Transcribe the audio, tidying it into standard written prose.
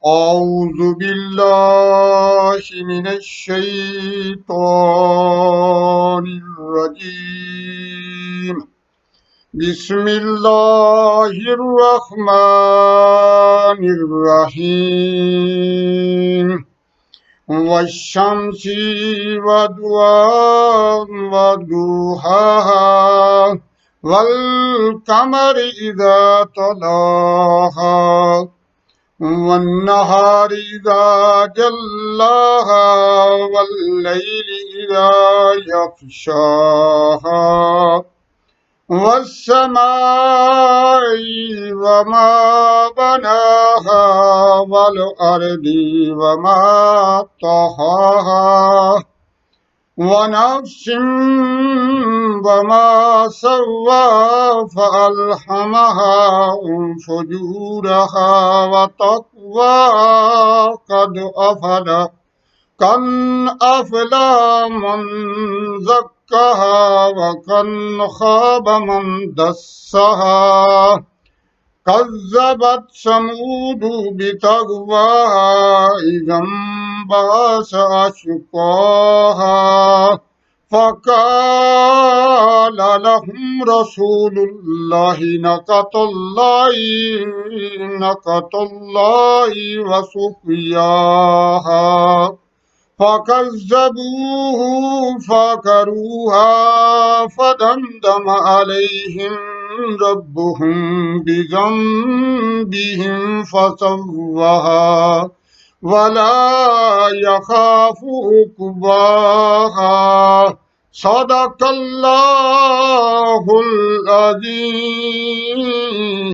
أعوذ بالله من الشيطان الرجيم. بسم الله الرحمن الرحيم. والشمس وضحاها والقمر إذا تلاها والنهار إذا جلاها والليل إذا يغشاها والسماء وما بناها والأرض وما طحاها ونفس وما سوى فألهمها فجورها وتقواها قد أفلح من زكاها وقد خاب من دساها كذبت ثمود بطغواها إذ انبعث أشقاها فقال لهم رسول الله ناقة الله وسقياها فكذبوه فعقروها فدمدم عليهم ربهم بذنبهم فسواها ولا يخاف عقباها. صدق الله العظيم.